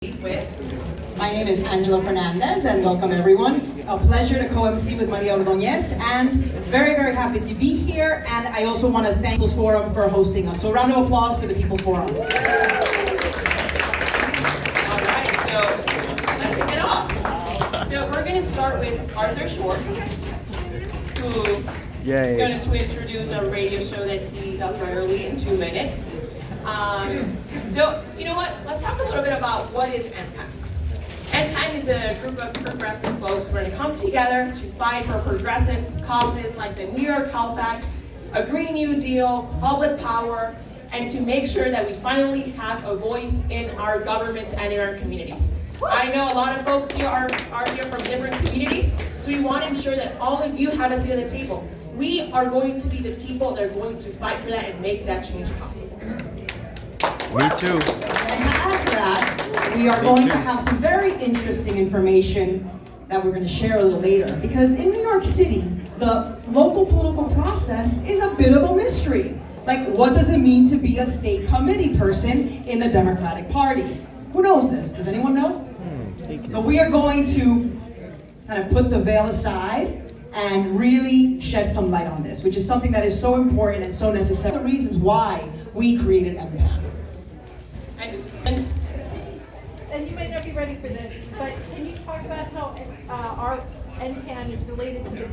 With. My name is Angela Fernandez and welcome everyone. A pleasure to co-MC with Maria Ordóñez and very, very happy to be here. And I also want to thank People's Forum for hosting us. So round of applause for the People's Forum. All right, so let's kick it off. So we're going to start with Arthur Schwartz, who is going to introduce a radio show that he does regularly in 2 minutes. So, you know what? Let's talk a little bit about what is NYPAN. NYPAN is a group of progressive folks who are going to come together to fight for progressive causes like the New York Health Act, a Green New Deal, public power, and to make sure that we finally have a voice in our government and in our communities. I know a lot of folks here are here from different communities, so we want to ensure that all of you have a seat at the table. We are going to be the people that are going to fight for that and make that change possible. Me too. And to add to that, we are going to have some very interesting information that we're going to share a little later. Because in New York City, the local political process is a bit of a mystery. Like, what does it mean to be a state committee person in the Democratic Party? Who knows this? Does anyone know? So we are going to kind of put the veil aside and really shed some light on this, which is something that is so important and so necessary. The reasons why we created NYPAN. And you might not be ready for this, but can you talk about how our NPAN is related to the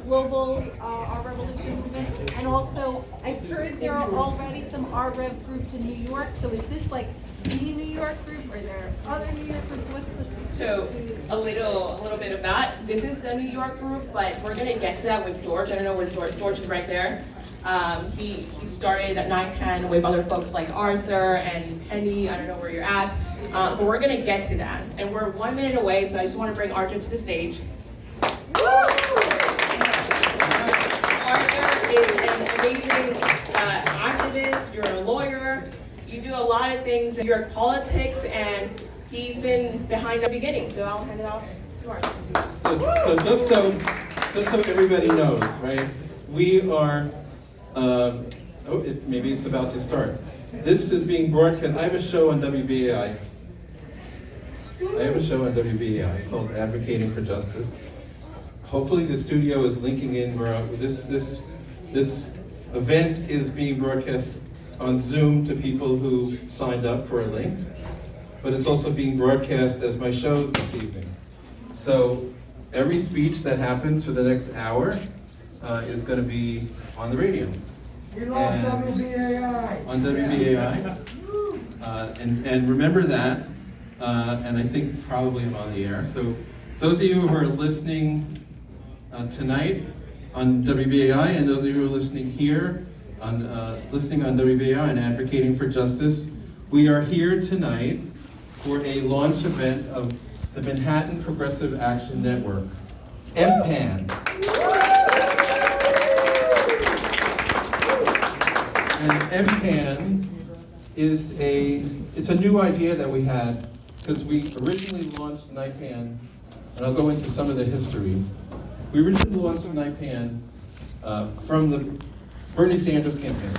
global Our Revolution movement? And also, I've heard there are already some RRev groups in New York, so is this like the New York group, or there are other New York groups? What's this? So a little bit of that. This is the New York group, but we're going to get to that with George. I don't know where George is right there. He started at NYPAN with other folks like Arthur and Penny. I don't know where you're at, but we're going to get to that. And we're 1 minute away, so I just want to bring Arthur to the stage. Arthur is an amazing activist. You're a lawyer. You do a lot of things in New York politics, and he's been behind the beginning. So I'll hand it off to Arthur. So just so everybody knows, right? We are. Maybe it's about to start. This is being broadcast. I have a show on WBAI. Called Advocating for Justice. Hopefully the studio is linking in. This event is being broadcast on Zoom to people who signed up for a link, but it's also being broadcast as my show this evening. So every speech that happens for the next hour is going to be on the radio. We lost WBAI. On WBAI. And remember that, and I think probably I'm on the air. So those of you who are listening tonight on WBAI, and those of you who are listening here, listening on WBAI and Advocating for Justice, we are here tonight for a launch event of the Manhattan Progressive Action Network, NYPAN. And NYPAN is it's a new idea that we had, because we originally launched NYPAN, and I'll go into some of the history. We originally launched NYPAN from the Bernie Sanders campaign.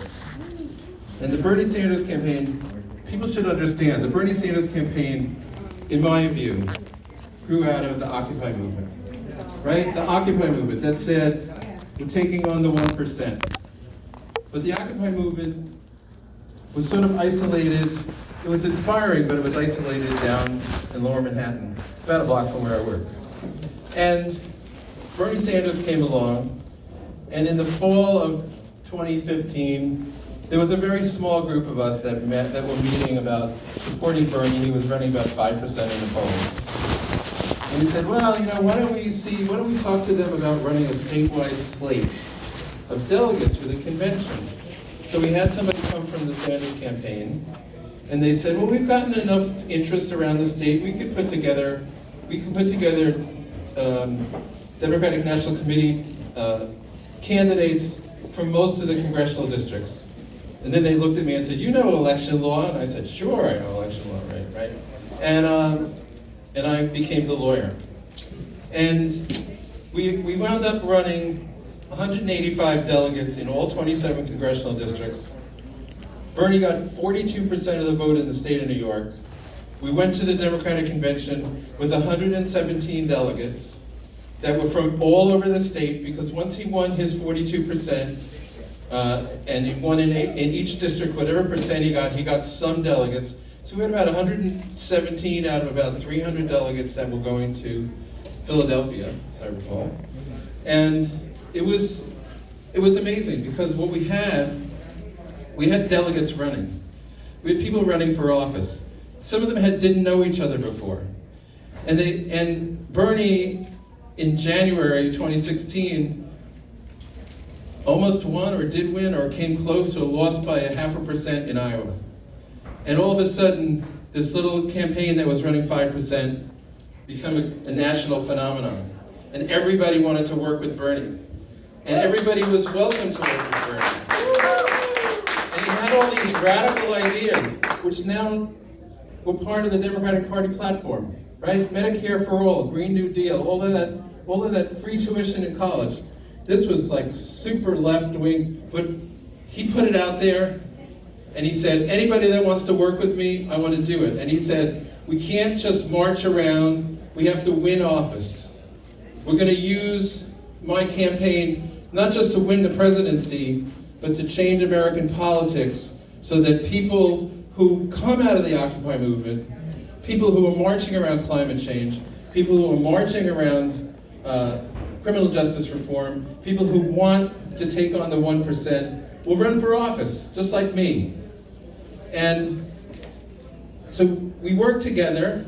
And the Bernie Sanders campaign, people should understand, the Bernie Sanders campaign, in my view, grew out of the Occupy movement, right? The Occupy movement that said, we're taking on the 1%. But the Occupy movement was sort of isolated. It was inspiring, but it was isolated down in Lower Manhattan, about a block from where I work. And Bernie Sanders came along, and in the fall of 2015, there was a very small group of us that were meeting about supporting Bernie. He was running about 5% in the polls. And we said, well, why don't we talk to them about running a statewide slate of delegates for the convention. So we had somebody come from the Sanders campaign, and they said, well, we've gotten enough interest around the state, we could put together Democratic National Committee candidates from most of the congressional districts. And then they looked at me and said, you know election law? And I said, sure, I know election law, right? And I became the lawyer. And we wound up running 185 delegates in all 27 congressional districts. Bernie got 42% of the vote in the state of New York, We went to the Democratic Convention with 117 delegates that were from all over the state, because once he won his 42%, and he won in each district, whatever percent he got some delegates. So we had about 117 out of about 300 delegates that were going to Philadelphia, if I recall. And it was amazing, because what we had delegates running. We had people running for office. Some of them didn't know each other before. And Bernie, in January 2016, almost won or did win or came close or lost by 0.5% in Iowa. And all of a sudden, this little campaign that was running 5% became a national phenomenon. And everybody wanted to work with Bernie. And everybody was welcome to work with Bernie. And he had all these radical ideas, which now were part of the Democratic Party platform, right? Medicare for all, Green New Deal, all of that free tuition in college. This was like super left-wing, but he put it out there, and he said, anybody that wants to work with me, I want to do it. And he said, we can't just march around, we have to win office. We're going to use my campaign not just to win the presidency, but to change American politics so that people who come out of the Occupy movement, people who are marching around climate change, people who are marching around criminal justice reform, people who want to take on the 1% will run for office, just like me. And so we worked together.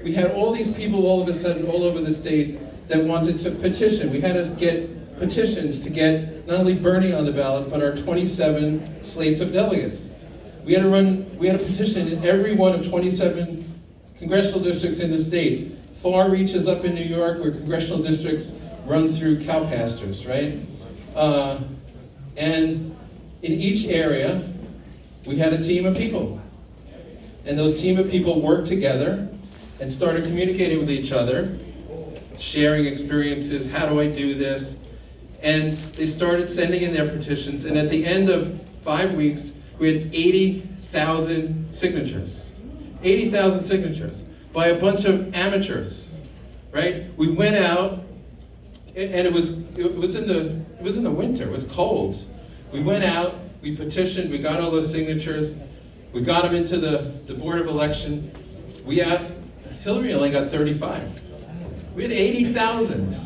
We had all these people all of a sudden all over the state that wanted to petition. We had to get petitions to get not only Bernie on the ballot, but our 27 slates of delegates. We had to petition in every one of 27 congressional districts in the state. Far reaches up in New York, where congressional districts run through cow pastures, right? And in each area, we had a team of people. And those team of people worked together and started communicating with each other, sharing experiences, how do I do this? And they started sending in their petitions, and at the end of 5 weeks, we had 80,000 signatures. 80,000 signatures by a bunch of amateurs, right? We went out, and it was in the winter, it was cold. We went out, we petitioned, we got all those signatures, we got them into the Board of Election. Hillary only got 35. We had 80,000,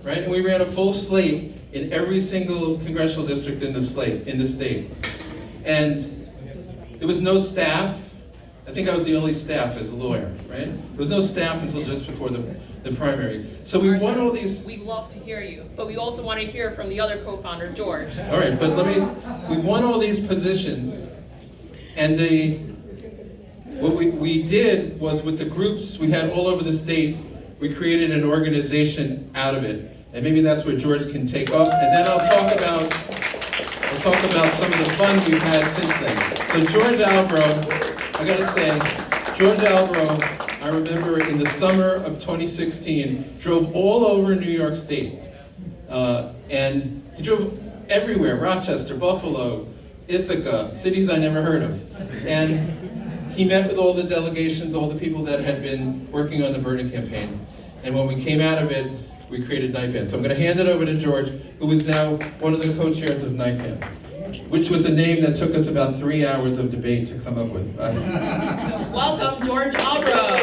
right? And we ran a full slate in every single congressional district in the state. And there was no staff. I think I was the only staff as a lawyer, right? There was no staff until just before the primary. So we won all these. We love to hear you, but we also want to hear from the other co-founder, George. All right, but we won all these positions, and what we did was, with the groups we had all over the state, we created an organization out of it. And maybe that's where George can take off, and then I'll talk about some of the fun we've had since then. So George Albro, I gotta say, George Albro, I remember in the summer of 2016, drove all over New York State. And he drove everywhere, Rochester, Buffalo, Ithaca, cities I never heard of. And he met with all the delegations, all the people that had been working on the Bernie campaign. And when we came out of it, we created NYPAN. So I'm going to hand it over to George, who is now one of the co-chairs of NYPAN, which was a name that took us about 3 hours of debate to come up with. Welcome, George Albro.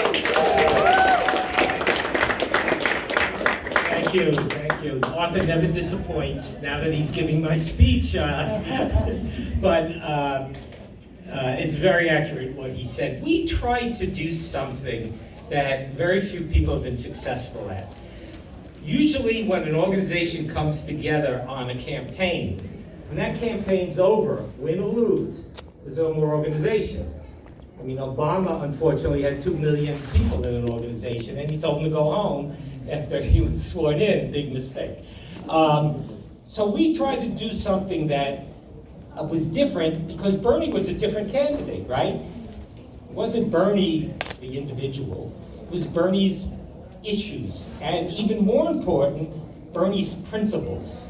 Thank you. Arthur never disappoints now that he's giving my speech. But it's very accurate what he said. We tried to do something that very few people have been successful at. Usually when an organization comes together on a campaign, when that campaign's over, win or lose, there's no more organization. I mean, Obama unfortunately had 2 million people in an organization, and he told them to go home after he was sworn in. Big mistake. So we tried to do something that was different, because Bernie was a different candidate, right? It wasn't Bernie the individual, it was Bernie's issues, and even more important, Bernie's principles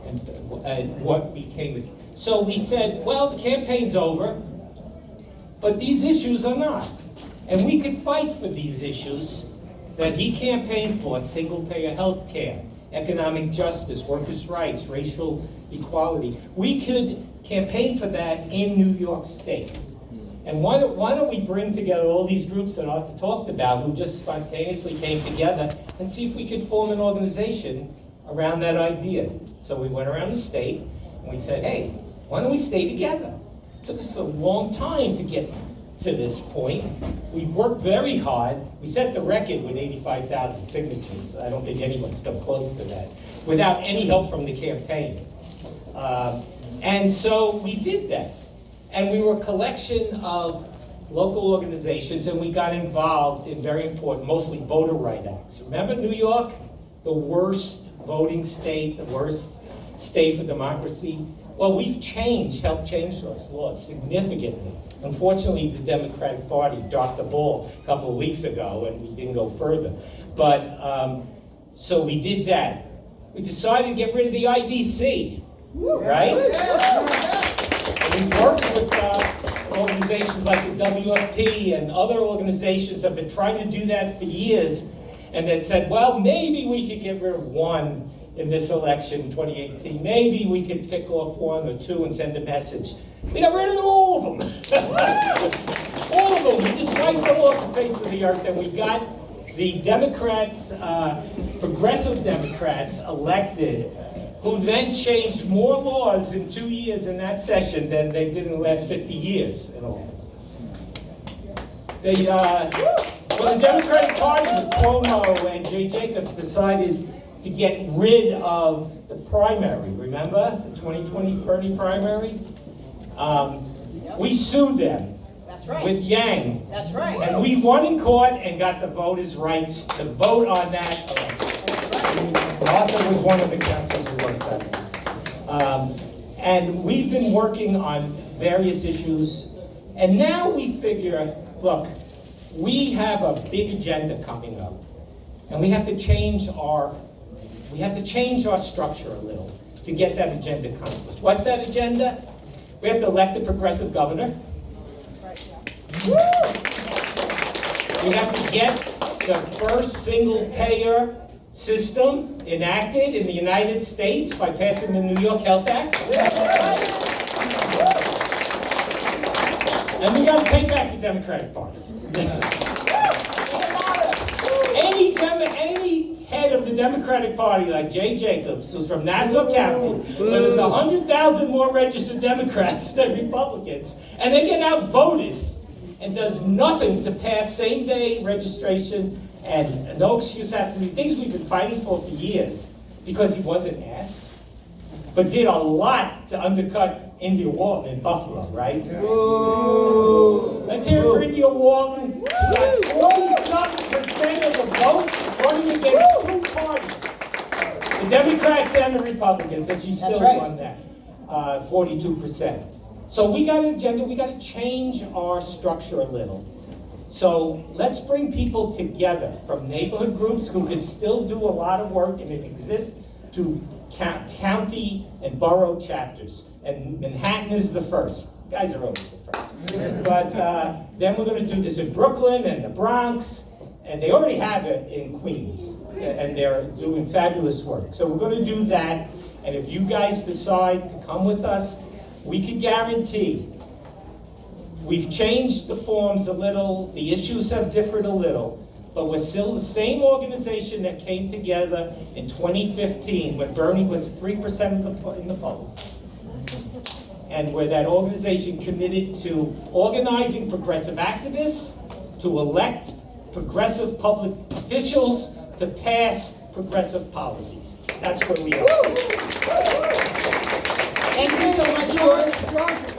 and what became it. So we said, well, the campaign's over, but these issues are not. And we could fight for these issues that he campaigned for: single-payer health care, economic justice, workers' rights, racial equality. We could campaign for that in New York State. And why don't we bring together all these groups that I've talked about, who just spontaneously came together, and see if we could form an organization around that idea. So we went around the state, and we said, hey, why don't we stay together? It took us a long time to get to this point. We worked very hard. We set the record with 85,000 signatures. I don't think anyone's come close to that, without any help from the campaign. And so we did that. And we were a collection of local organizations, and we got involved in very important, mostly voter right acts. Remember New York? The worst voting state, the worst state for democracy? Well, we've helped change those laws significantly. Unfortunately, the Democratic Party dropped the ball a couple of weeks ago, and we didn't go further. But, so we did that. We decided to get rid of the IDC, right? And we worked with organizations like the WFP and other organizations have been trying to do that for years, and that said, well, maybe we could get rid of one in this election in 2018. Maybe we could pick off one or two and send a message. We got rid of all of them. All of them. We just wiped them off the face of the earth, and we got the Democrats, progressive Democrats elected, who then changed more laws in 2 years in that session than they did in the last 50 years in all. The Democratic Party with Cuomo and Jay Jacobs decided to get rid of the primary. Remember the 2020 Bernie primary? We sued them. That's right. With Yang. That's right. And we won in court and got the voters' rights to vote on that election. Arthur was one of the councils who worked on it. And we've been working on various issues, and now we figure, look, we have a big agenda coming up, and we have to change our structure a little to get that agenda accomplished. What's that agenda? We have to elect a progressive governor. We have to get the first single-payer system enacted in the United States by passing the New York Health Act. And we got to take back the Democratic Party. Any head of the Democratic Party, like Jay Jacobs, who's from Nassau County, where there's 100,000 more registered Democrats than Republicans, and they get outvoted and does nothing to pass same-day registration and no excuse absentee, things we've been fighting for years because he wasn't asked, but did a lot to undercut India Walton in Buffalo, right? Whoa. Let's hear it for India Walton. She got 40-something% of the vote running against two parties, the Democrats and the Republicans, and she still won that, 42%. So we got an agenda, we got to change our structure a little. So let's bring people together from neighborhood groups who can still do a lot of work and it exists to county and borough chapters. And Manhattan is the first. You guys are always the first. But then we're going to do this in Brooklyn and the Bronx, and they already have it in Queens, and they're doing fabulous work. So we're going to do that, and if you guys decide to come with us, we can guarantee. We've changed the forms a little, the issues have differed a little, but we're still the same organization that came together in 2015 when Bernie was 3% in the polls. And where that organization committed to organizing progressive activists, to elect progressive public officials, to pass progressive policies. That's where we are. Thank you so much, George.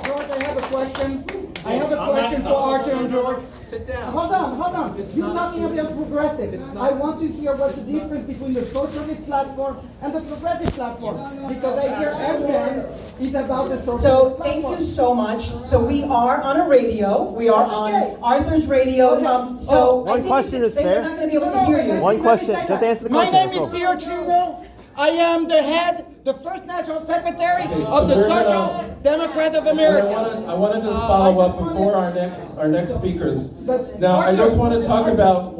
George, I have a question. I have a question for Arthur and George. Sit down. Hold on. You're talking about progressive. I want to hear what's the difference between the socialist platform and the progressive platform. Because I hear everyone is about the socialist So platform. thank you so much. So we are on a radio. We are on Arthur's radio. Okay. So One question is they're fair. not going to be able to hear you. One question. Just answer the My question. name is Theo Chino. I am the head the first National Secretary Okay, so of the we're gonna- Social Democrat of America. I want to just follow up before our next speakers. Now, I just want to talk about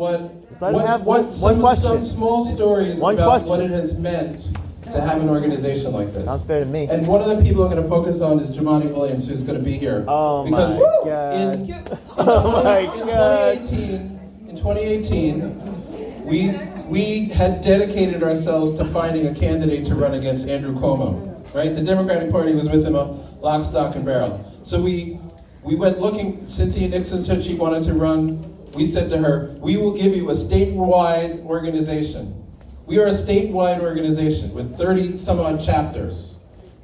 some small stories about what it has meant to have an organization like this. Sounds fair to me. And one of the people I'm going to focus on is Jamani Williams, who's going to be here. Oh because my God. Oh my God. In 2018, we had dedicated ourselves to finding a candidate to run against Andrew Cuomo, right? The Democratic Party was with him up lock, stock, and barrel. So we went looking. Cynthia Nixon said she wanted to run. We said to her, we will give you a statewide organization. We are a statewide organization with 30 some odd chapters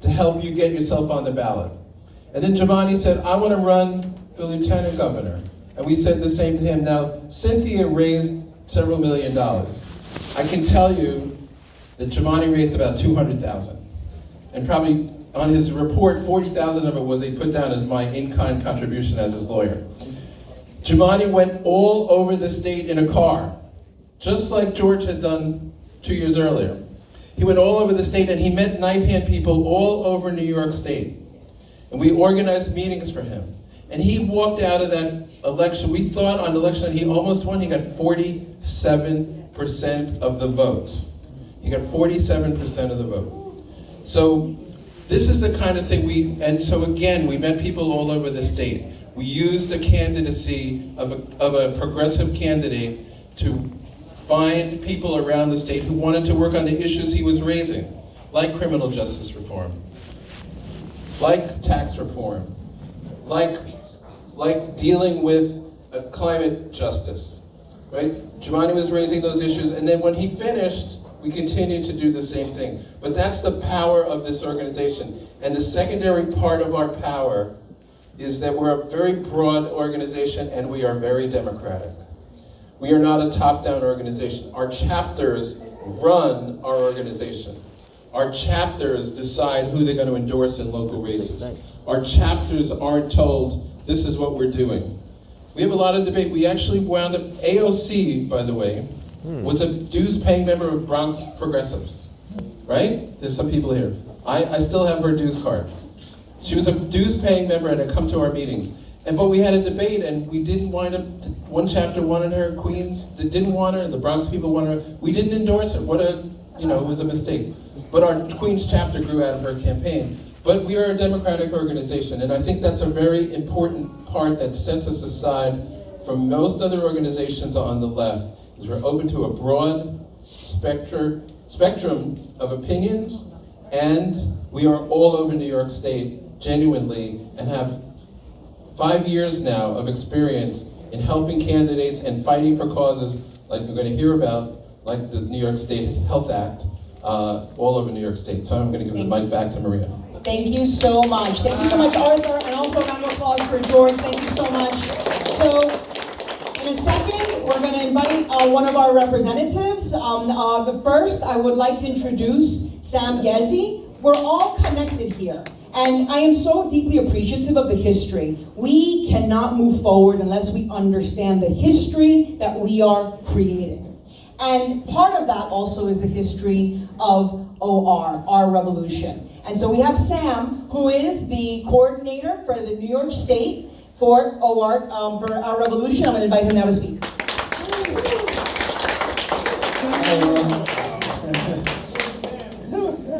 to help you get yourself on the ballot. And then Jamani said, I want to run for lieutenant governor. And we said the same to him. Now, Cynthia raised several $1 million. I can tell you that Jamani raised about 200,000. And probably on his report, 40,000 of it was he put down as my in-kind contribution as his lawyer. Jamani went all over the state in a car, just like George had done 2 years earlier. He went all over the state and he met NYPAN people all over New York State. And we organized meetings for him. And he walked out of that election, we thought on election he almost won, he got 47% of the vote. He got 47% of the vote. So this is the kind of thing and so again, we met people all over the state. We used the candidacy of a progressive candidate to find people around the state who wanted to work on the issues he was raising, like criminal justice reform, like tax reform, like dealing with climate justice, right? Jamani was raising those issues, and then when he finished, we continued to do the same thing. But that's the power of this organization. And the secondary part of our power is that we're a very broad organization and we are very democratic. We are not a top-down organization. Our chapters run our organization. Our chapters decide who they're going to endorse in local races. Our chapters aren't told, this is what we're doing. We have a lot of debate. We actually wound up, AOC, by the way, was a dues-paying member of Bronx Progressives, right? There's some people here. I still have her dues card. She was a dues-paying member and had come to our meetings. But we had a debate and we didn't wind up, one chapter wanted her, Queens didn't want her, the Bronx people wanted her. We didn't endorse her. It was a mistake. But our Queens chapter grew out of her campaign. But we are a democratic organization, and I think that's a very important part that sets us aside from most other organizations on the left, is we're open to a broad spectrum of opinions, and we are all over New York State, genuinely, and have 5 years now of experience in helping candidates and fighting for causes like we're going to hear about, like the New York State Health Act, all over New York State. So I'm going to give the mic back to Maria. Thank you so much. Thank you so much, Arthur, and also a round of applause for George. Thank you so much. So, in a second, we're going to invite one of our representatives. But first, I would like to introduce Sam Gezi. We're all connected here. And I am so deeply appreciative of the history. We cannot move forward unless we understand the history that we are creating. And part of that also is the history of OR, our revolution. And so we have Sam, who is the coordinator for the New York State for OR, for our revolution. I'm going to invite him now to speak.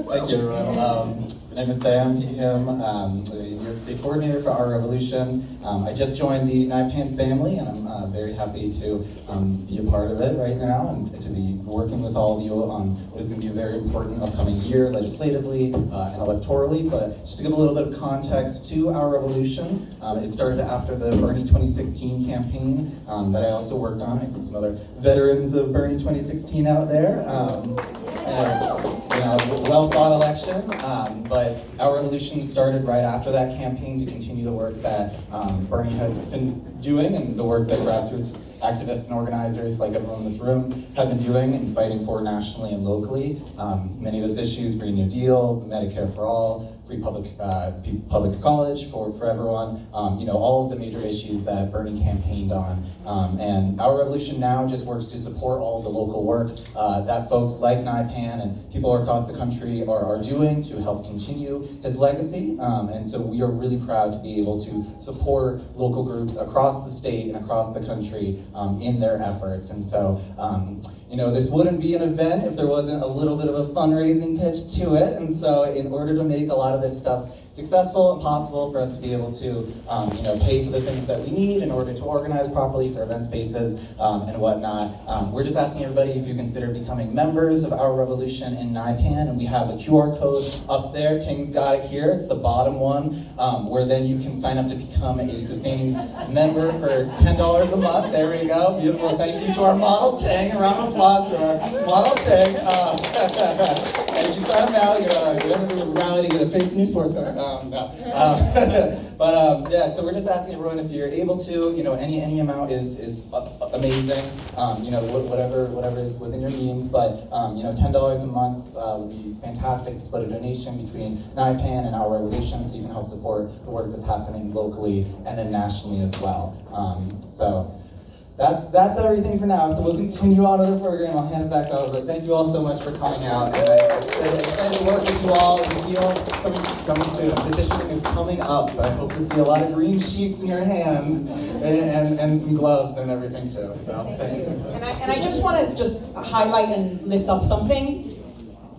Thank you, everyone. My name is Sam, him, the New York State coordinator for Our Revolution. I just joined the NYPAN family, and I'm very happy to be a part of it right now and to be working with all of you on what is going to be a very important upcoming year legislatively and electorally. But just to give a little bit of context to Our Revolution, it started after the Bernie 2016 campaign that I also worked on. I see some other veterans of Bernie 2016 out there. Well fought election, but Our Revolution started right after that campaign to continue the work that Bernie has been doing and the work that grassroots activists and organizers like everyone in this room have been doing and fighting for nationally and locally. Many of those issues, Green New Deal, Medicare for all, free public college for everyone, all of the major issues that Bernie campaigned on. And Our Revolution now just works to support all of the local work that folks like NYPAN and people who are across the country are doing to help continue his legacy. And so we are really proud to be able to support local groups across the state and across the country in their efforts. And so, you know, this wouldn't be an event if there wasn't a little bit of a fundraising pitch to it. And so in order to make a lot of this stuff successful and possible for us to be able to, you know, pay for the things that we need in order to organize properly for event spaces and whatnot, we're just asking everybody if you consider becoming members of Our Revolution in NYPAN, and we have a QR code up there. Ting's got it here. It's the bottom one, where then you can sign up to become a sustaining member for $10 a month. There we go. Beautiful. Thank you to our model, Ting. A round of applause to our model, Ting. And if you sign up now, you're going to rally to get a fancy new sports car. But yeah, so we're just asking everyone if you're able to, you know, any amount is amazing. You know, whatever is within your means, but you know, $10 a month would be fantastic to split a donation between NYPAN and Our Revolution, so you can help support the work that's happening locally and then nationally as well. So that's everything for now. So we'll continue on with the program. I'll hand it back over. Thank you all so much for coming out. And I'm excited to work with you all. And feel coming soon. Petitioning is coming up, so I hope to see a lot of green sheets in your hands and some gloves and everything too. So thank you. And I just want to highlight and lift up something.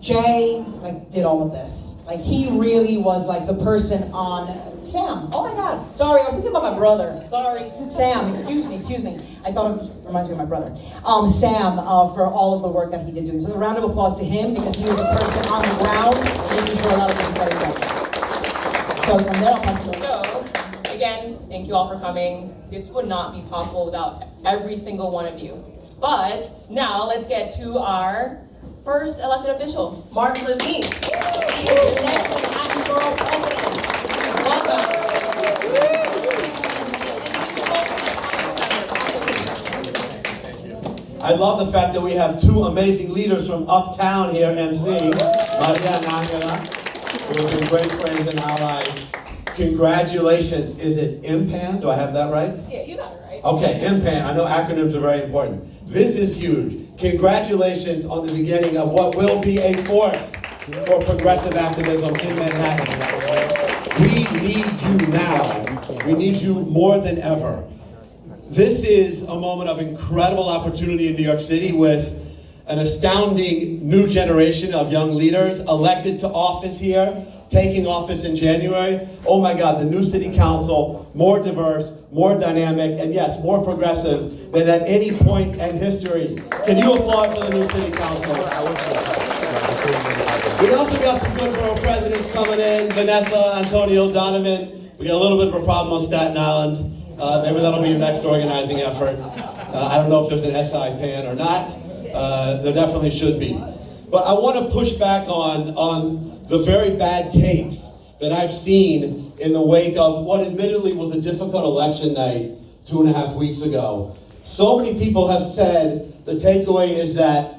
Jay did all of this. He really was the person on Sam. Oh my God, sorry, I was thinking about my brother. Sorry, Sam, excuse me. I thought it reminds me of my brother. Sam, for all of the work that he did doing. So a round of applause to him, because he was the person on the ground making sure a lot of things got done. So from there, I'll pass it over. So, again, thank you all for coming. This would not be possible without every single one of you. But now let's get to our first elected official, Mark Levine. He is the next Manhattan Borough President. Welcome. I love the fact that we have two amazing leaders from uptown here, MC, Maria and Angela, who have been great friends and allies. Congratulations. Is it MPAN? Do I have that right? Yeah, you got it right. Okay, MPAN. I know acronyms are very important. This is huge. Congratulations on the beginning of what will be a force for progressive activism in Manhattan. We need you now. We need you more than ever. This is a moment of incredible opportunity in New York City with an astounding new generation of young leaders elected to office here, taking office in January. Oh my God, the new city council, more diverse, more dynamic, and yes, more progressive than at any point in history. Can you applaud for the new city council? We also got some good borough presidents coming in, Vanessa, Antonio, Donovan. We got a little bit of a problem on Staten Island. Maybe that'll be your next organizing effort. I don't know if there's an SI PAN or not. There definitely should be. But I want to push back on the very bad takes that I've seen in the wake of what admittedly was a difficult election night 2.5 weeks ago. So many people have said the takeaway is that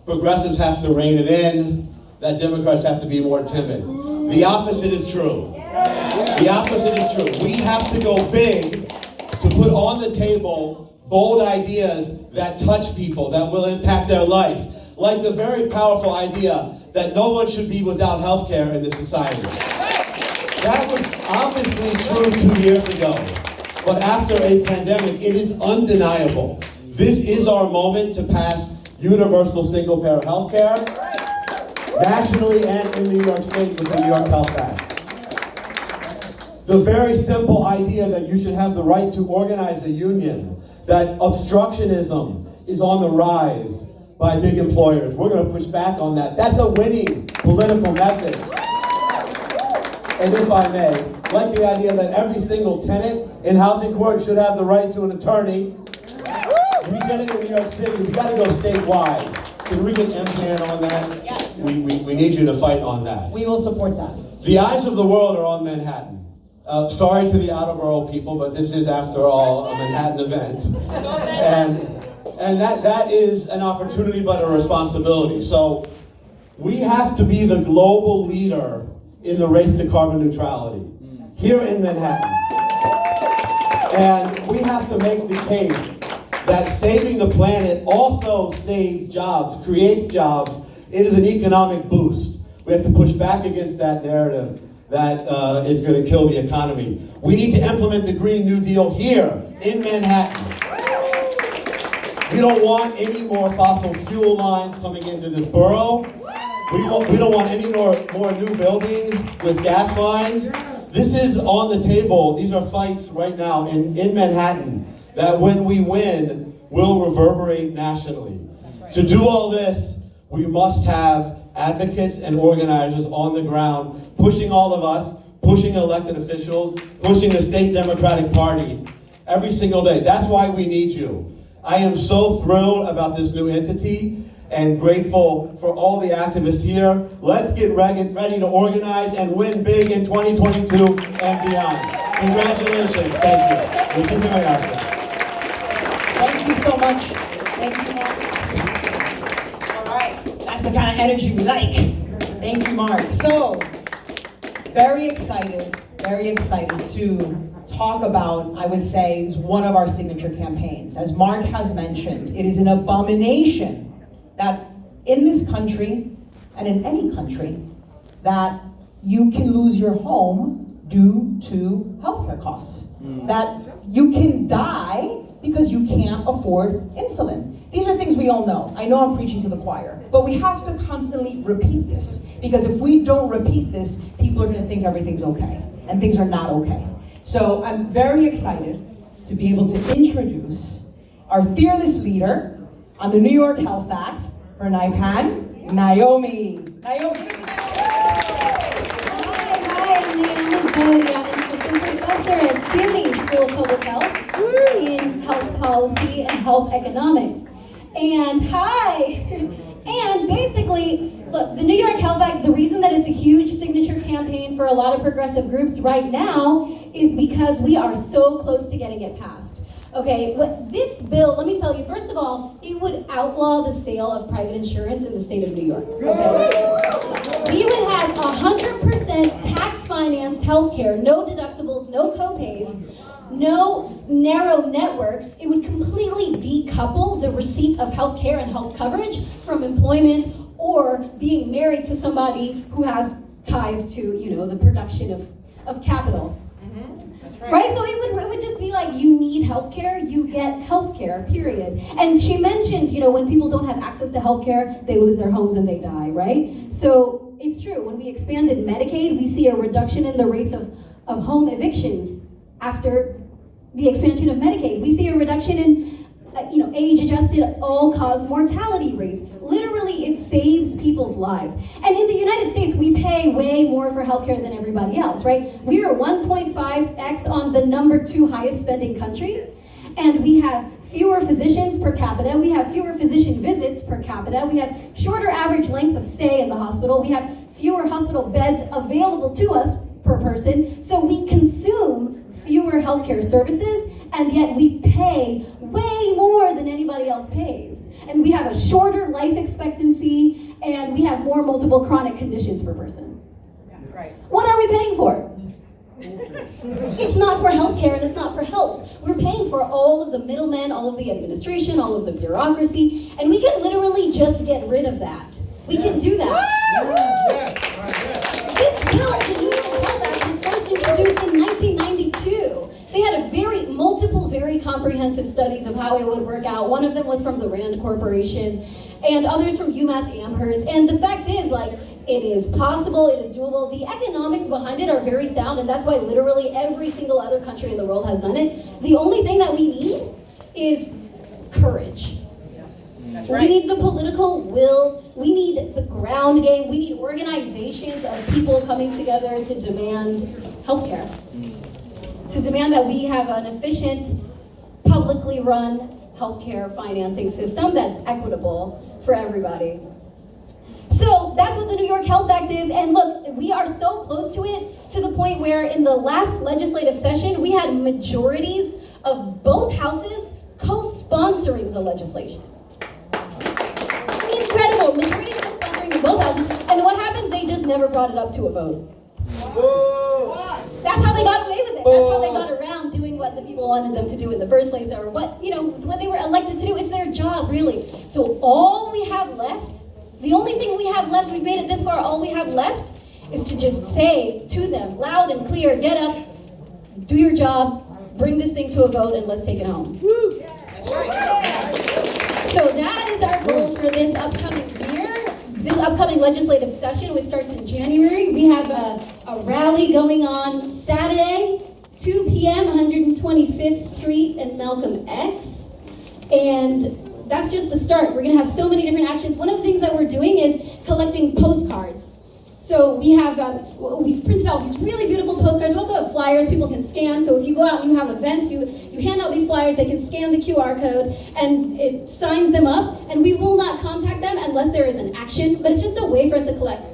progressives have to rein it in, that Democrats have to be more timid. The opposite is true. The opposite is true. We have to go big to put on the table bold ideas that touch people, that will impact their life. Like the very powerful idea that no one should be without health care in this society. That was obviously true 2 years ago. But after a pandemic, it is undeniable. This is our moment to pass universal single-payer health care, nationally and in New York State with the New York Health Act. The very simple idea that you should have the right to organize a union, that obstructionism is on the rise by big employers. We're going to push back on that. That's a winning political message. And if I may, like the idea that every single tenant in housing court should have the right to an attorney. We did it in New York City. We got to go statewide. Can we get MPAN on that? Yes. We need you to fight on that. We will support that. The eyes of the world are on Manhattan. Sorry to the outer borough people, but this is, after all, a Manhattan event. And that is an opportunity, but a responsibility. So we have to be the global leader in the race to carbon neutrality here in Manhattan. And we have to make the case that saving the planet also saves jobs, creates jobs, It is an economic boost. We have to push back against that narrative that is going to kill the economy. We need to implement the Green New Deal here in Manhattan. We don't want any more fossil fuel lines coming into this borough. We don't want any more new buildings with gas lines. This is on the table. These are fights right now in Manhattan that when we win, will reverberate nationally. To do all this, we must have advocates and organizers on the ground, pushing all of us, pushing elected officials, pushing the state Democratic Party every single day. That's why we need you. I am so thrilled about this new entity and grateful for all the activists here. Let's get ready to organize and win big in 2022 and beyond. Congratulations. Thank you. We'll keep doing our thing. Thank you so much. Thank you, Mark. All right, that's the kind of energy we like. Thank you, Mark. So, very excited to talk about, I would say, is one of our signature campaigns. As Mark has mentioned, it is an abomination that in this country, and in any country, that you can lose your home due to healthcare costs. That you can die because you can't afford insulin. These are things we all know. I know I'm preaching to the choir, but we have to constantly repeat this, because if we don't repeat this, people are gonna think everything's okay, and things are not okay. So I'm very excited to be able to introduce our fearless leader on the New York Health Act for NYPAN, Naomi. Naomi. Hi, I'm Naomi. I'm assistant professor at CUNY School of Public Health in health policy and health economics. And and basically, look, the New York Health Act, the reason that it's a huge signature campaign for a lot of progressive groups right now is because we are so close to getting it passed. Okay, this bill, let me tell you, first of all, it would outlaw the sale of private insurance in the state of New York. Okay? We would have 100% tax-financed healthcare, no deductibles, no copays, no narrow networks. It would completely decouple the receipt of healthcare and health coverage from employment or being married to somebody who has ties to, the production of capital. Right, so it would just be like, you need healthcare, you get healthcare, period. And she mentioned, when people don't have access to healthcare, they lose their homes and they die, right? So it's true, when we expanded Medicaid, we see a reduction in the rates of home evictions after the expansion of Medicaid. We see a reduction in age-adjusted all-cause mortality rates. Literally, it saves people's lives. And in the United States, we pay way more for healthcare than everybody else, right? We are 1.5x on the #2 highest spending country, and we have fewer physicians per capita, we have fewer physician visits per capita, we have shorter average length of stay in the hospital, we have fewer hospital beds available to us per person, so we consume fewer healthcare services, and yet we pay way more than anybody else pays. And we have a shorter life expectancy, and we have more multiple chronic conditions per person. Yeah, right. What are we paying for? It's not for healthcare and it's not for health. We're paying for all of the middlemen, all of the administration, all of the bureaucracy, and we can literally just get rid of that. We can do that. This bill, the New York Health Act, was first introduced in 1992. They had multiple very comprehensive studies of how it would work out. One of them was from the Rand Corporation and others from UMass Amherst. And the fact is, it is possible, it is doable. The economics behind it are very sound, and that's why literally every single other country in the world has done it. The only thing that we need is courage. That's right. We need the political will, we need the ground game, we need organizations of people coming together to demand healthcare. To demand that we have an efficient, publicly run healthcare financing system that's equitable for everybody. So that's what the New York Health Act is, and look, we are so close to it to the point where in the last legislative session, we had majorities of both houses co-sponsoring the legislation. Incredible, majority co-sponsoring in both houses, and what happened? They just never brought it up to a vote. That's how they got away with it. That's how they got around doing what the people wanted them to do in the first place, or what they were elected to do. It's their job, really. So all we have left The only thing we have left, we've made it this far, all we have left is to just say to them, loud and clear, get up, do your job, bring this thing to a vote, and let's take it home. Woo! That's right. So that is our goal for this upcoming year, this upcoming legislative session, which starts in January. We have a rally going on Saturday, 2 p.m., 125th Street and Malcolm X. And that's just the start. We're going to have so many different actions. One of the things that we're doing is collecting postcards. So we have, we've printed out these really beautiful postcards. We also have flyers people can scan. So if you go out and you have events, you hand out these flyers, they can scan the QR code, and it signs them up. And we will not contact them unless there is an action. But it's just a way for us to collect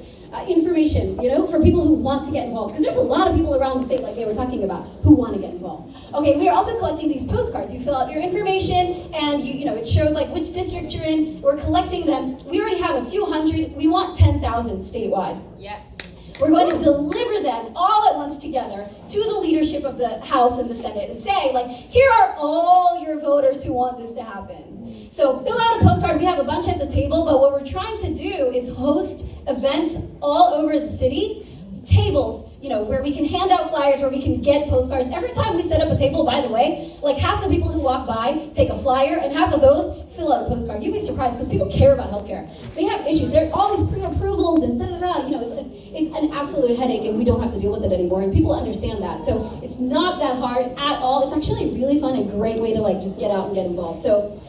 information, you know, for people who want to get involved. Because there's a lot of people around the state, like they were talking about, who want to get involved. Okay, we are also collecting these postcards. You fill out your information, and you know, it shows like which district you're in. We're collecting them. We already have a few hundred. We want 10,000 statewide. Yes. We're going to deliver them all at once together to the leadership of the House and the Senate and say, like, here are all your voters who want this to happen. So fill out a postcard. We have a bunch at the table, but what we're trying to do is host events all over the city, tables, you know, where we can hand out flyers, where we can get postcards. Every time we set up a table, by the way, like half the people who walk by take a flyer, and half of those fill out a postcard. You'd be surprised, because people care about healthcare. They have issues. There are all these pre-approvals and da-da-da. You know, it's an absolute headache, and we don't have to deal with it anymore, and people understand that. So it's not that hard at all. It's actually a really fun and great way to like just get out and get involved. So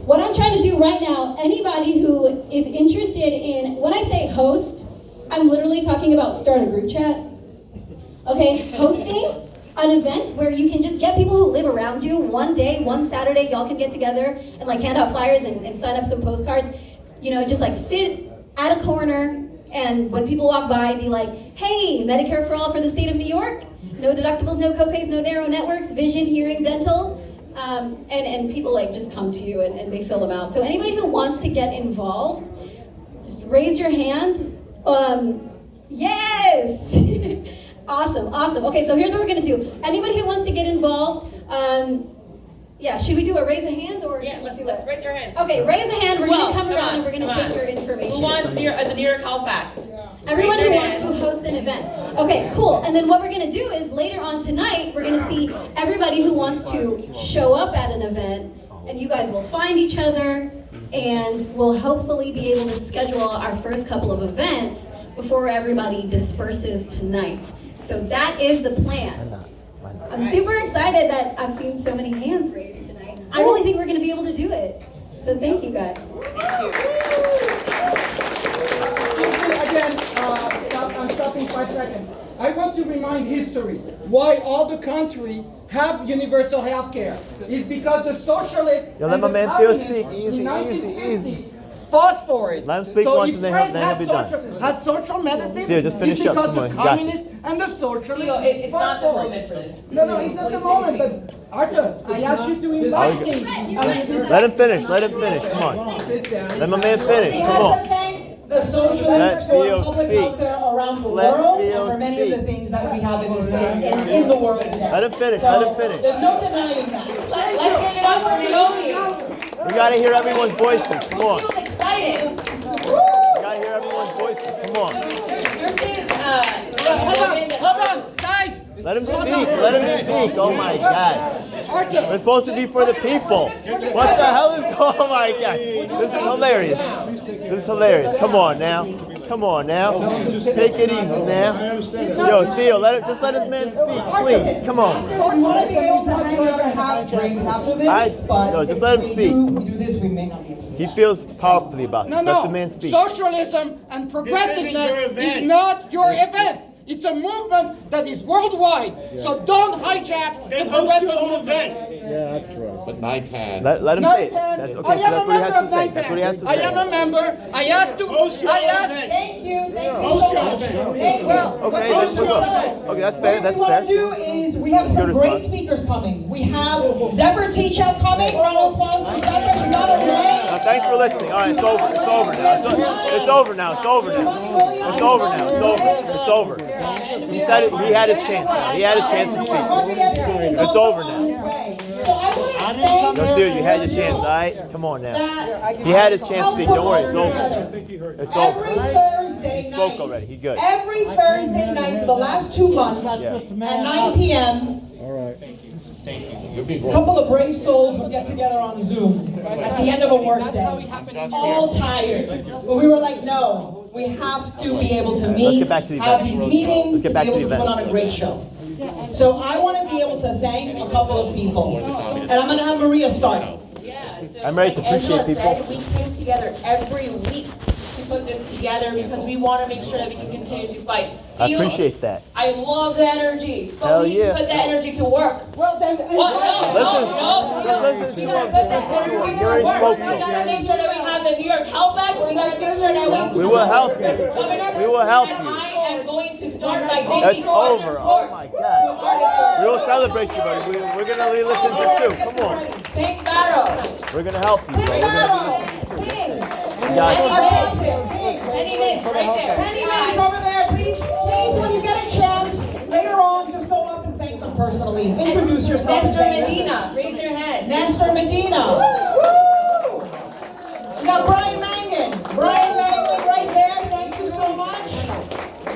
what I'm trying to do right now, anybody who is interested in, when I say host, I'm literally talking about start a group chat. Okay, hosting an event where you can just get people who live around you one day, one Saturday, y'all can get together and like hand out flyers and sign up some postcards. You know, just like sit at a corner, and when people walk by, be like, hey, Medicare for all for the state of New York, no deductibles, no copays, no narrow networks, vision, hearing, dental. And people like just come to you and they fill them out. So anybody who wants to get involved, just raise your hand. Yes! Awesome. Okay, so here's what we're gonna do. Anybody who wants to get involved, yeah, should we do a raise a hand or yeah, let's raise your hands. Okay, raise a hand. We're gonna come around and we're gonna take your information. Who wants a New York Health Fact? Everyone who wants to host an event. Okay, cool. And then what we're gonna do is later on tonight, we're gonna see everybody who wants to show up at an event, and you guys will find each other, and we'll hopefully be able to schedule our first couple of events before everybody disperses tonight. So that is the plan. I'm super excited that I've seen so many hands raised tonight. I really think we're gonna be able to do it. So thank you guys. Thank you. Again, I'm stopping 5 seconds. I want to remind history why all the country have universal health care. It's because the socialists and the communists in 1950 fought for it. Let him speak so once if and then France he'll be done. has social medicine, Theo, just finish it's up. because Come on, the you got communists and the socialists Theo, it's fought not the for it. moment for this. No, it's not the moment, but Arthur, I asked you to invite me. Let him finish. Come on. Sit down. Let my man finish. Come on. The socialists Let for Theo public speak. health care around the Let world Theo and for many of speak. the things that we have in this in the world today. Let him finish. So, Let him finish. There's no denying that. Let's give it up for Naomi. We gotta hear everyone's voices. Come on. Who's excited? We gotta hear everyone's voices. Come on. Yours is Hold on, guys. Let him speak. Let him speak. Oh my God. Arthur. We're supposed to be for the people. What the hell is? Oh my God. This is hilarious. This is hilarious. Come on now. Take it easy now. Yo, Theo, just let his man speak, please. Come on. We want to be able to hang out and have drinks after this, but no, just let him speak. we do this, we may not be able to do He that. feels powerfully about this. Let the man speak. Socialism and progressiveness is not your event. It's a movement that is worldwide. So don't hijack the progressive movement. Yeah, that's right. But NYPAN. Let him say it. That's okay. So that's what he has to say. That's what he has to say. I am a member. I asked to. Thank you so much. Thank you. Okay, then we'll go. Okay, that's fair. That's What we fair. want to do is we have some Good great response. speakers coming. We have Zephyr Teachout coming. Round of applause for Zephyr. She's on her way. Thanks for listening. All right, it's over. It's over now. It's over now. It's over now. It's over now. It's over. It's over. He said it. He had his chance now. He had his chance to speak. It's over now. So I want thank No, dude, you had your chance, all right? Come on now. He had his chance to speak. Don't worry, it's over. It's every over. Thursday He night. spoke already. He good. Every Thursday night for the last 2 months Yeah. at 9 p.m. A couple of brave souls would get together on Zoom at the end of a work day, all tired. But we were like, no, we have to be able to Let's meet, get back to the have event. these meetings, Let's to get back be to able the to put event. on a great show. So I want to be able to thank a couple of people. And I'm going to have Maria start. Yeah, so I'm ready to like Angela appreciate people. said, we came together every week to put this together because we want to make sure that we can continue to fight. I Theo, appreciate that. I love the energy, but Hell we need yeah. to put that energy to work. Well, then, What? No, Listen, no, let's listen we to gotta him. put that Listen to energy him. to You already work. spoke We to him. gotta make sure that we have the New York Health Act. We gotta make sure that We will help you. Governor, We will help and you. I am going to start by thanking That's over. Arthur Oh Schwartz, my who God. artist- We will celebrate you, buddy. We're gonna listen to too. Come on. Tank Barrow. We're gonna help you, bro. We're gonna Penny You got it. Mints, right there. Penny Mints over there, please, when you get a chance, later on, just go up and thank them personally. Introduce yourself. Nestor Medina, raise your hand. Nestor Medina. Woo! We got Brian Mangan. Brian Mangan right there, thank you so much.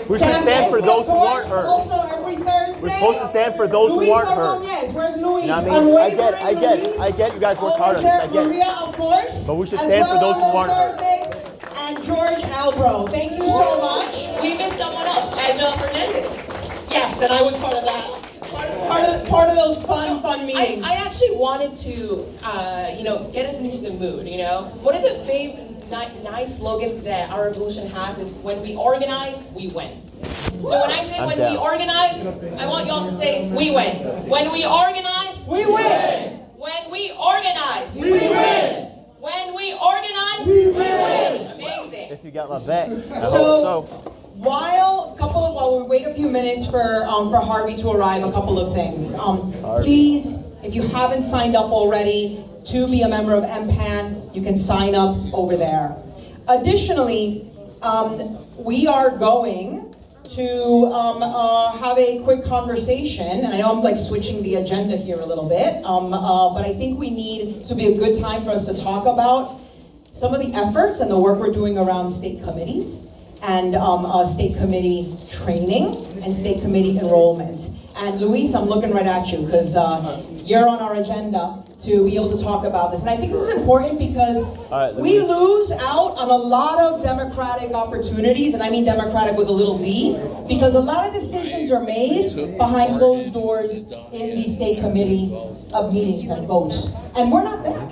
We should stand for those who aren't heard. Also every Thursday. We're supposed to stand for those who aren't heard. Yes, where's Luis? You know what I mean? I get it. I get it. You guys work hard on this. I get Maria, it. of course. But we should as stand for well those who on aren't heard. Thursdays. And George Albro. Thank you so much. We missed someone else, Angela Fernandez. Yes, and I was part of that. Part of those fun meetings. I actually wanted to, get us into the mood, One of the nice slogans that our revolution has is when we organize, we win. So when I say I'm when down. we organize, I want y'all to say we win. When we organize, We win. when we organize, We win. when we organize, We win. amazing. If you got my back, I hope So, so. while we wait a few minutes for Harvey to arrive, a couple of things. Please, if you haven't signed up already to be a member of MPAN, you can sign up over there. Additionally, we are going to have a quick conversation, and I know I'm like switching the agenda here a little bit, but I think this will be a good time for us to talk about some of the efforts and the work we're doing around state committees and state committee training and state committee enrollment. And Luis, I'm looking right at you because you're on our agenda to be able to talk about this. And I think this is important because right, we lose out on a lot of democratic opportunities, and I mean democratic with a little d, because a lot of decisions are made behind closed doors in the state committee of meetings and votes. And we're not there.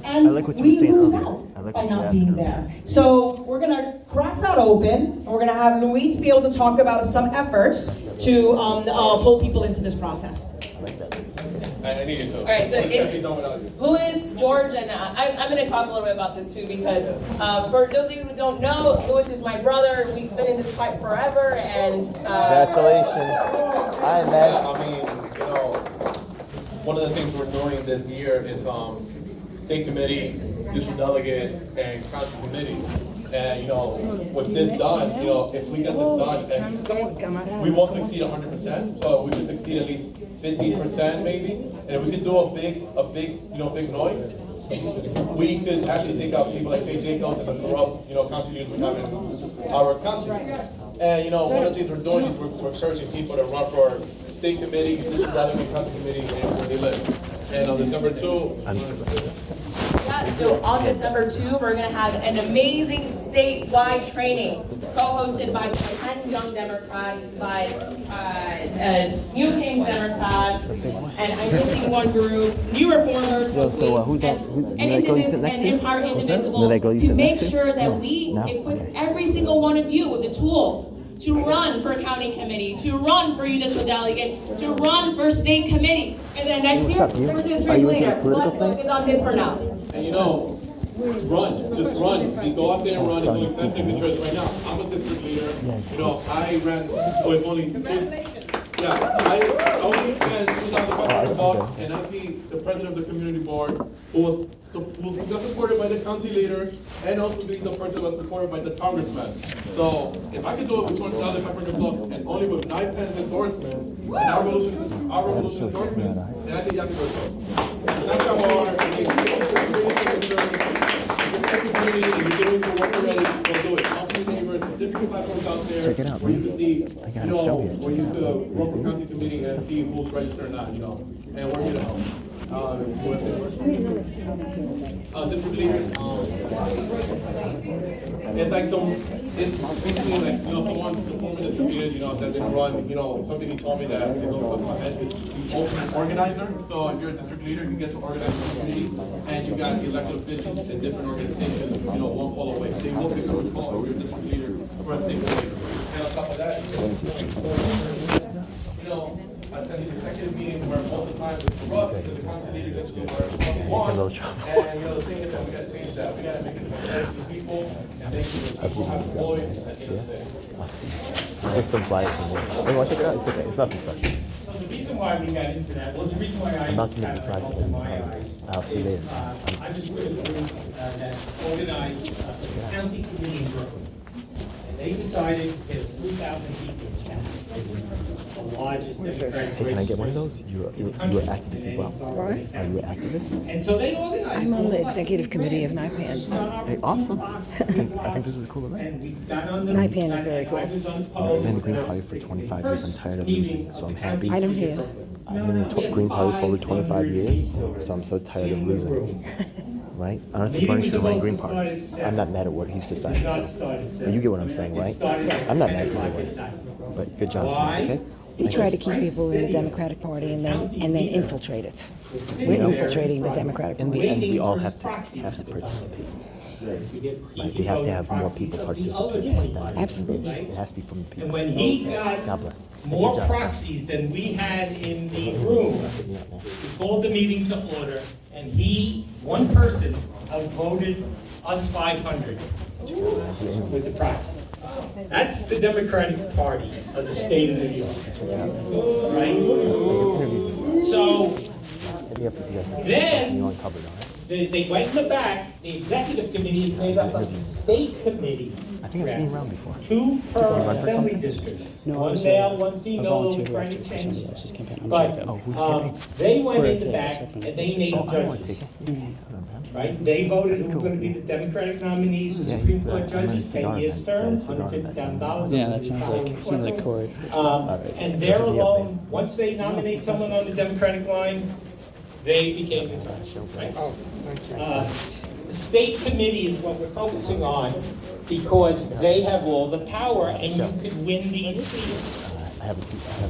And I like what you were we saying lose earlier. out I like by what you not asked being earlier. there. So we're gonna crack that open, and we're gonna have Luis be able to talk about some efforts to pull people into this process. I need you to. All right, so it's who is George, and I'm going to talk a little bit about this too because for those of you who don't know, Louis is my brother. We've been in this fight forever, and Congratulations. Hi, man. I mean, one of the things we're doing this year is state committee, district delegate, and council committee. And with this done, if we get this done, and we won't succeed 100%, but we can succeed at least 50% maybe. And if we could do a big noise, we could actually take out people like Jay Jacobs and the corrupt, council leaders we have in our country. And one of the things we're doing is we're searching people to run for state committee, district delegate, council committee, and where they live. And on December 2, so on December 2, we're going to have an amazing statewide training co-hosted by 10 young Democrats, by New King Democrats, and I'm missing one group, New Reformers, who's that? and that girl you sit next to? Empowered Who's that? Indivisible, That girl you to sit make next to? sure that No. we No? equip Okay. every single one of you with the tools to run for county committee, to run for judicial delegate, to run for state committee. And then next year, What's up, you? for Are district you into leader. the political Let's thing? focus on this for now. and run, just run. You go out there and run and do exact signatures right now. I'm a district leader. I ran with only Yeah, I was in 2005 box, and I'd be the president of the community board, who got supported by the county leader, and also being the person who was supported by the congressman. So if I could do it with 20,500 bucks and only with NYPAN's endorsement and our revolution endorsement, then I think y'all can do it. That's how hard. If you're doing the work already, go do it. Talk to your neighbors. There's different platforms out there. Check it out, where you man. can see, I got you a know, show here. where you could work for county committee and see who's registered or not, you know, and we're here to help. It's like it's basically like, you know, someone, the former distributed, you know, that they run, you know, something he told me that is also my head is the ultimate organizer. So if you're a district leader, you get to organize the community, and you got elected officials in different organizations, you know, one call away. They will pick up the call if you're a district leader for a state committee. And on top of that, you know, I attended the executive meeting where most of the time it's corrupt because the council leader just do whatever they want. And you know, the thing is that we gotta change that. We gotta make it fair to people and make sure that people have a voice at the end of the day. It's just some flyers from work. You want to check it out? It's okay. It's nothing special. So the reason why we got into that, well, the reason why I Not to make kind it of private. opened my eyes I'll see is, later. I just with a group that organized a county committee in Brooklyn. And they decided there's 3,000 people in the county. The largest Democratic Hey, can I get one of those? You're in the an country. activist as well. What? Are you an activist? And so they organized. I'm on the all of us. executive committee of NYPAN. Hey, awesome. I think this is a cool event. And we got on the. NYPAN is very cool. I was I've unopposed. been in the Green Party for 25 years. I'm tired of losing, so I'm happy. I don't hear. I've been in the Green Party for over 25 years, so I'm so tired of losing. Right? Honestly, Bernie should run Green Party. I'm not mad at what he's decided. But you get what I'm saying, right? I'm not mad either way. But good job tonight, okay? We try to keep people in the Democratic Party and then infiltrate it. We're infiltrating the Democratic In Party. the end, we all have to participate. Right? We have to have more people participate. Yeah, absolutely. It has to be from the people. And when he God got bless. more Good job. proxies than we had in the room, he called the meeting to order, and he, one person, outvoted us 500 with the proxies. That's the Democratic Party of the state of New York. Right? So then they went in the back. The executive committee is made up of the state committee. I think I've seen him around before. 2 per run for assembly something? district. No, I One was male, a one female, volunteer trying to director for change somebody that. else's campaign. I'm But Jacob. who's campaign? they went in the We're back at the and they second named Oh, I want to take judges. it. Right? They voted who were cool. going to be the Democratic nominees for Yeah, Supreme he's, Court I'm judges, gonna 10 years cigar term, man. Yeah, $150,000. Yeah, that sounds like Corey. And they're alone, once they nominate someone on the Democratic line, they became the judge. Right? The state committee is what we're focusing on because they have all the power and you could win these seats.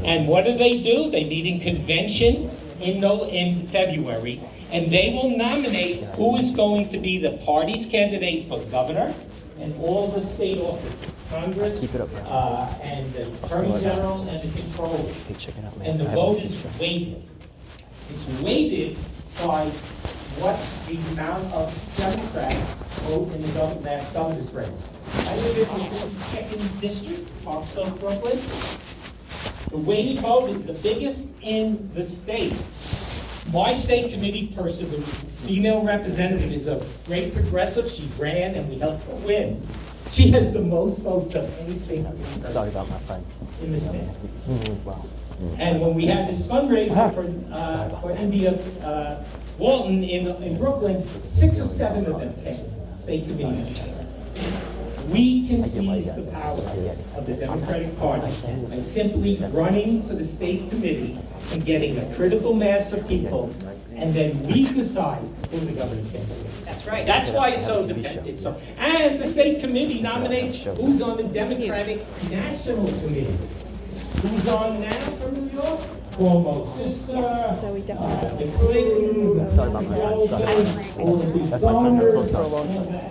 And what do? They meet in convention in February, and they will nominate who is going to be the party's candidate for governor and all the state offices, Congress, and the Attorney General and the Controller. And the vote is weighted. It's weighted by what the amount of Democrats vote in the last governor's race. I live in the 2nd district, Park Slope, Brooklyn. The weighted vote is the biggest in the state. My state committee person, the female representative, is a great progressive. She ran and we helped her win. She has the most votes of any state Sorry about my friend. in the state. As well. And when we had this fundraiser for India Walton in Brooklyn, 6 or 7 of them came, state committee members. We can seize the power of the Democratic Party by simply running for the state committee and getting a critical mass of people, and then we decide who the governor candidate is. That's right. That's why it's so dependent. And the state committee nominates who's on the Democratic National Committee. Who's on now for New York? Cuomo's sister, the Clintons, Sorry about my friend. Sorry. That's my friend. I'm so sorry.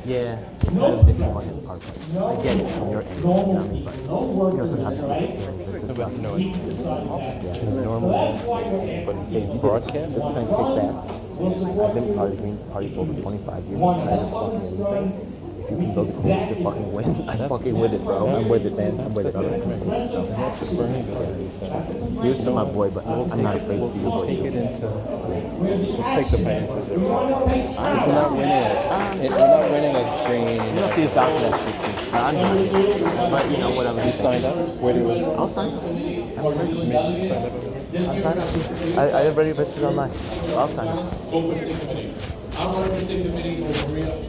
Yeah. It's kind of different on his part. I get it from your end. But you know, sometimes it's stuff. Yeah. Normal. But it's being broadcast. This thing kicks ass. I've been part of the Green Party for over 25 years. I'm tired of fucking losing. If if you can build courts to fucking win, I'm fucking with it, bro. I'm with it, man. I'm with it. You're still my boy, but I'm not afraid to be your boy. Let's take the financial difference. We're not winning it. We're not winning a green. You don't have to use document shit too. No, I'm not. But you know, whatever. You signed up? Where do you? I'll sign up. I'll sign up. I already registered online. So I'll sign up.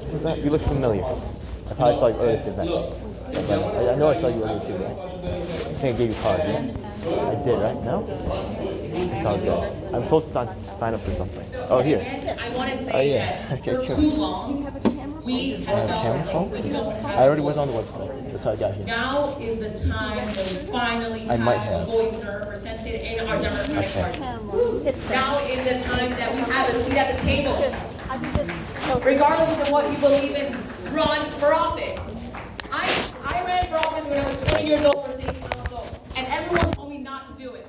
What's that? You look familiar. I probably saw you earlier today. I know I saw you earlier too, right? I think I gave you a card, yeah? I did, right? No? It's all good. I'm supposed to sign up for something. Oh, here. I want to say that for too long, we have felt that we don't have I already was on the website. That's how I got here. Now is the time that we finally have a voice represented in our Democratic Party. Now is the time that we have a seat at the table. Regardless of what you believe in, run for office. I ran for office when I was 20 years old for city council, and everyone told me not to do it.